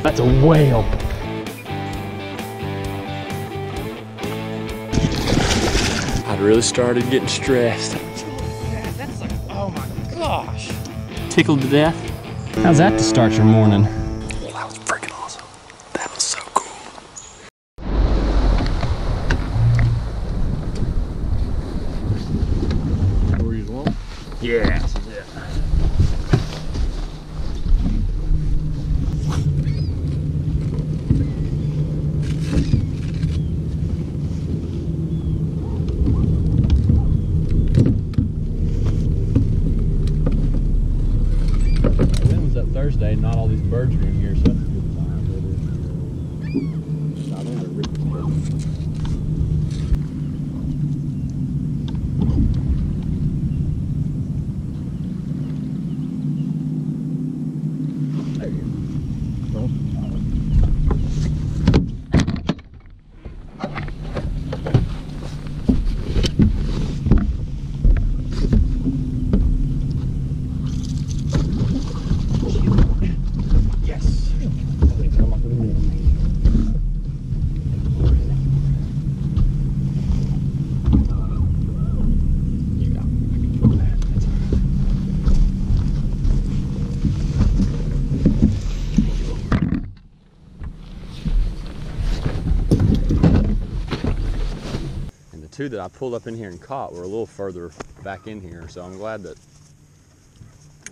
That's a whale. I'd really started getting stressed. That's like, oh my gosh. Tickled to death. How's that to start your morning? Well, that was freaking awesome. That was so cool. Where you want? Yeah. Thursday, not all these birds are in here, so that's a good sign. Nah, they're ripping stuff. There you go. Two that I pulled up in here and caught were a little further back in here, so I'm glad that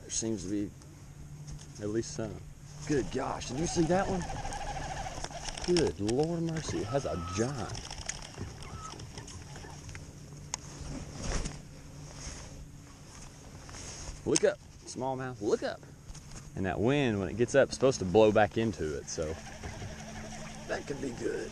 there seems to be at least some. Good gosh, did you see that one? Good Lord mercy, it has a giant. Look up, smallmouth, look up. And that wind, when it gets up, is supposed to blow back into it, so that could be good.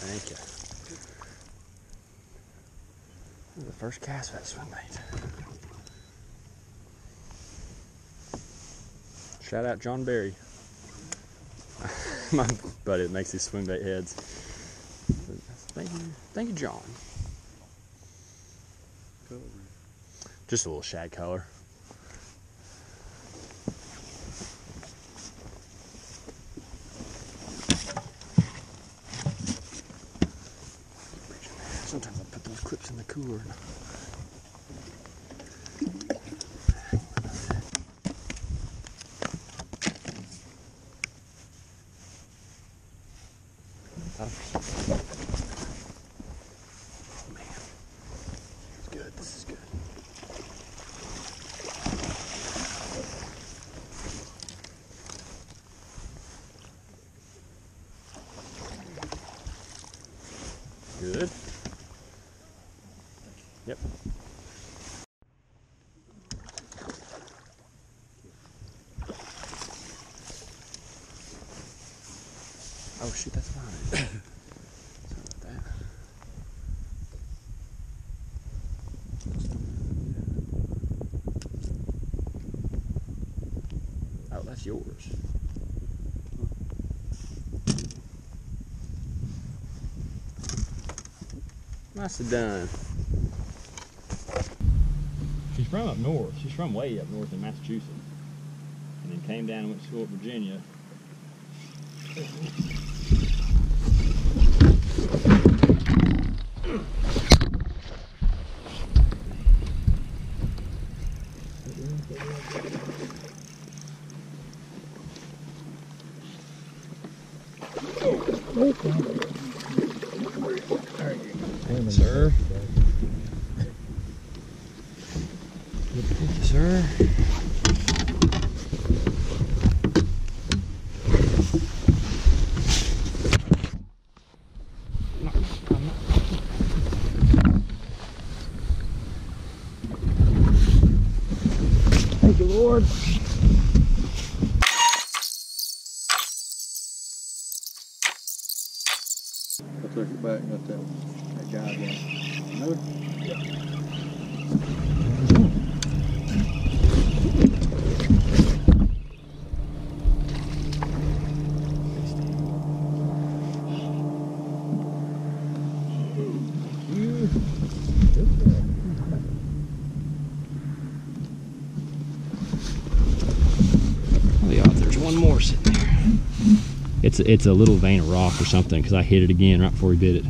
Thank you. This is the first cast for that swim bait. Shout out John Berry. My buddy that makes these swim bait heads. Thank you, John. Just a little shad color. Sometimes I put those clips in the cooler. Oh man, it's good. This is good. Good. Yep. Oh shoot, that's mine. Sorry about that. Oh, that's yours. Nicely done. She's from up north. She's from way up north in Massachusetts. And then came down and went to school at Virginia. Sir. Sir. Thank you, Lord. I took it back and got that guy down. The odds there's one more sitting there. It's a little vein of rock or something because I hit it again right before he bit it.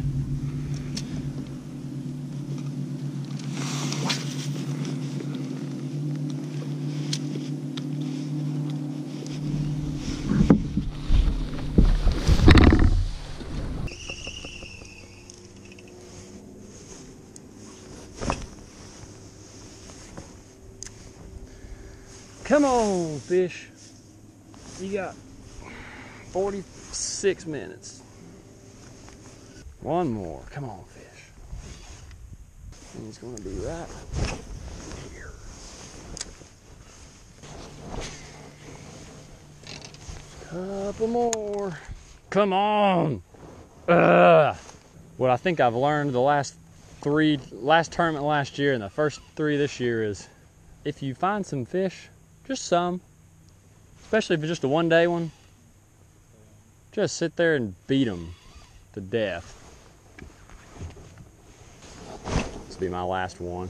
Come on, fish. You got 46 minutes. One more. Come on, fish. And he's going to be right here. Couple more. Come on. What I think I've learned the last tournament last year and the first 3 this year is if you find some fish, just some, especially if it's just a one-day one, just sit there and beat them to death. This will be my last one.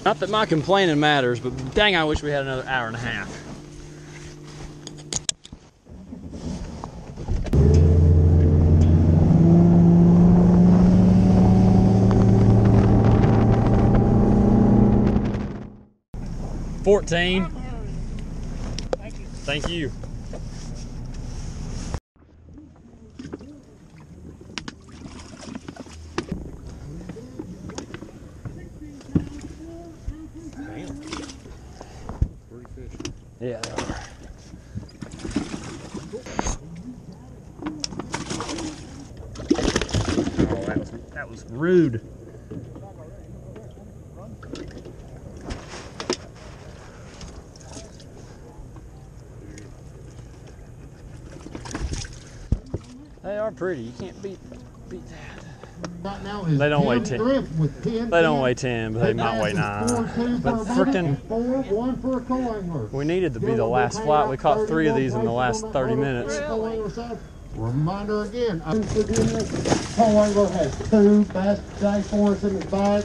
Not that my complaining matters, but dang, I wish we had another hour and a half. $14. Thank you. Yeah, they are. Oh, that was rude. They are pretty. You can't beat that. Right now is they don't weigh 10. With 10. They don't weigh 10, but they might weigh 9. But freaking, 1 for a co-angler. we needed to be the last flight. We caught 3 of these in the last 30 minutes. Reminder again, co-angler has 2 bass today for us in his bag.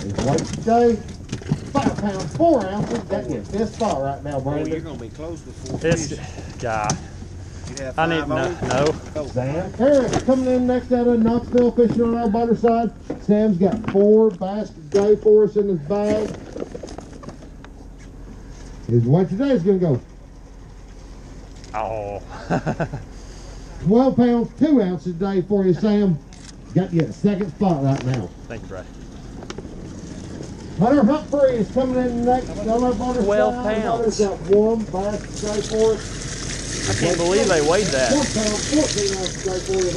His weight today, 5 pounds, 4 ounces. That gets this spot right now, Brandon. Oh, you're going to be close before This guy. I need no. Sam Harris coming in next out of Knoxville fishing on our butter side. Sam's got 4 bass today for us in his bag. His weight today is going to go Oh. 12 pounds, 2 ounces a day for you, Sam. Got you a 2nd spot right now. Thank you, Brad. Hunter Humphrey is coming in next. 12 pounds. Hunter's got 1 bass today for us. I can't believe they weighed that. 1 pound, 14 ounces today for you,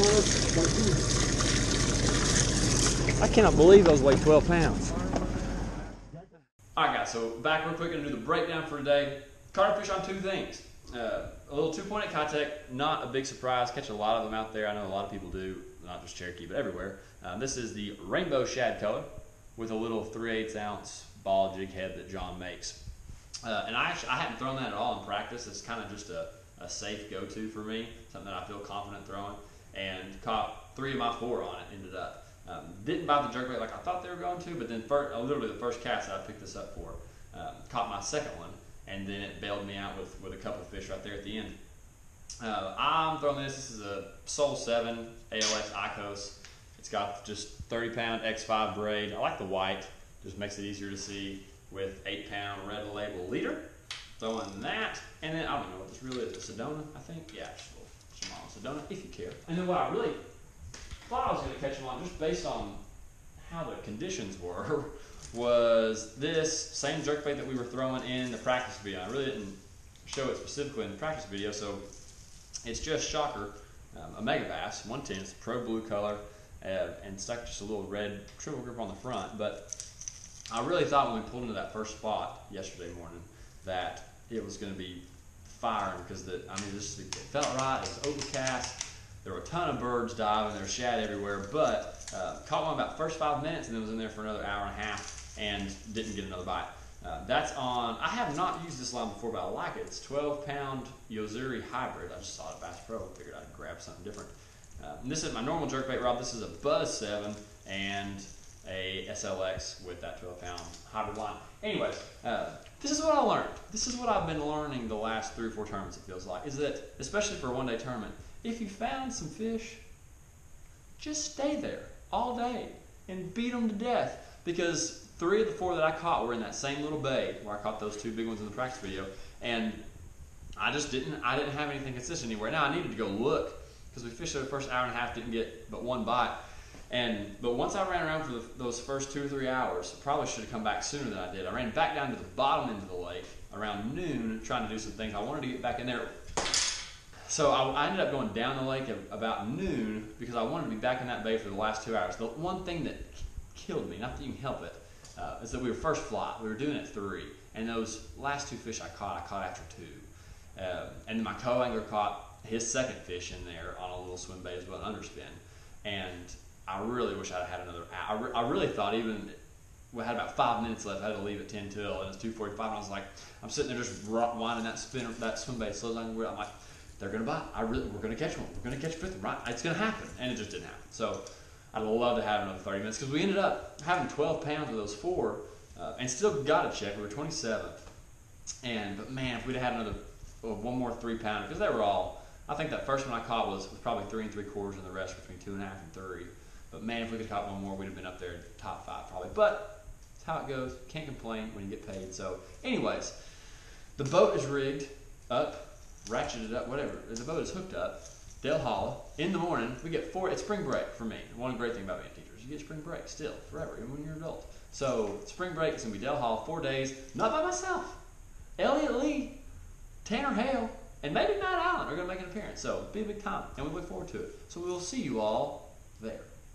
Hunter. I cannot believe those weigh 12 pounds. Alright guys, so back real quick and do the breakdown for today. Caught a fish on 2 things. A little 2-point at Kitech, not a big surprise. Catch a lot of them out there. I know a lot of people do, not just Cherokee, but everywhere. This is the rainbow shad color with a little 3/8 ounce ball jig head that John makes. And I hadn't thrown that at all in practice. It's kind of just a safe go-to for me, something that I feel confident throwing, and caught 3 of my 4 on it, ended up. Didn't bite the jerkbait like I thought they were going to, but then literally the first cast that I picked this up for, caught my 2nd one, and then it bailed me out with a couple of fish right there at the end. I'm throwing this is a Soul 7 ALS Icos. It's got just 30-pound X5 braid. I like the white, just makes it easier to see, with 8-pound red label leader. Throwing that, and then I don't know what this really is, a Sedona, I think? Yeah, just a little small Sedona, if you care. And then what I really thought I was going to catch them on, just based on how the conditions were, was this same jerkbait that we were throwing in the practice video. I really didn't show it specifically in the practice video, so it's just Shocker, a Mega Bass, 110, it's a pro blue color, and stuck just a little red triple grip on the front. But I really thought when we pulled into that first spot yesterday morning that it was going to be firing because it felt right. It was overcast. There were a ton of birds diving. There was shad everywhere, but caught one about the first 5 minutes and then was in there for another hour and a half and didn't get another bite. That's on, I have not used this line before, but I like it. It's 12-pound Yozuri hybrid. I just saw it at Bass Pro. Figured I'd grab something different. And this is my normal jerkbait rod. This is a Buzz 7 and a SLX with that 12-pound hybrid line. Anyways, this is what I learned. This is what I've been learning the last 3 or 4 tournaments, it feels like, is that, especially for a one-day tournament, if you found some fish, just stay there all day and beat them to death. Because 3 of the 4 that I caught were in that same little bay where I caught those 2 big ones in the practice video, and I didn't have anything consistent anywhere. Now I needed to go look because we fished there the first hour and a half, didn't get but 1 bite. But once I ran around for those first 2 or 3 hours, probably should have come back sooner than I did. I ran back down to the bottom end of the lake around noon, trying to do some things. I wanted to get back in there. So I ended up going down the lake at about noon because I wanted to be back in that bay for the last 2 hours. The one thing that killed me, not that you can help it, is that we were first flight. We were doing it at 3, and those last 2 fish I caught after 2. And then my co-angler caught his second fish in there on a little swim bait as well, an underspin. And I really wish I'd had another hour. I really thought even we had about 5 minutes left. I had to leave at 10 till, and it's 2:45. And I was like, I'm sitting there just winding that swim bait slow down. I'm like, they're gonna bite. We're gonna catch one. We're gonna catch a 5th one. Right? It's gonna happen, and it just didn't happen. So I'd love to have another 30 minutes because we ended up having 12 pounds of those 4, and still got a check. We were 27th, but man, if we'd have had another one more 3-pounder, because they were all. I think that first one I caught was probably 3 3/4, and the rest between 2.5 and 3. But man, if we could have caught one more, we'd have been up there top 5 probably. But that's how it goes. Can't complain when you get paid. So, anyways, the boat is rigged up, ratcheted up, whatever. The boat is hooked up. Dale Hollow. In the morning, we get 4. It's spring break for me. One great thing about being teachers, you get spring break still, forever, even when you're an adult. So, spring break is going to be Dale Hollow, 4 days, not by myself. Elliot Lee, Tanner Hale, and maybe Matt Allen are going to make an appearance. So, it'll be a big time, and we look forward to it. So, we will see you all there.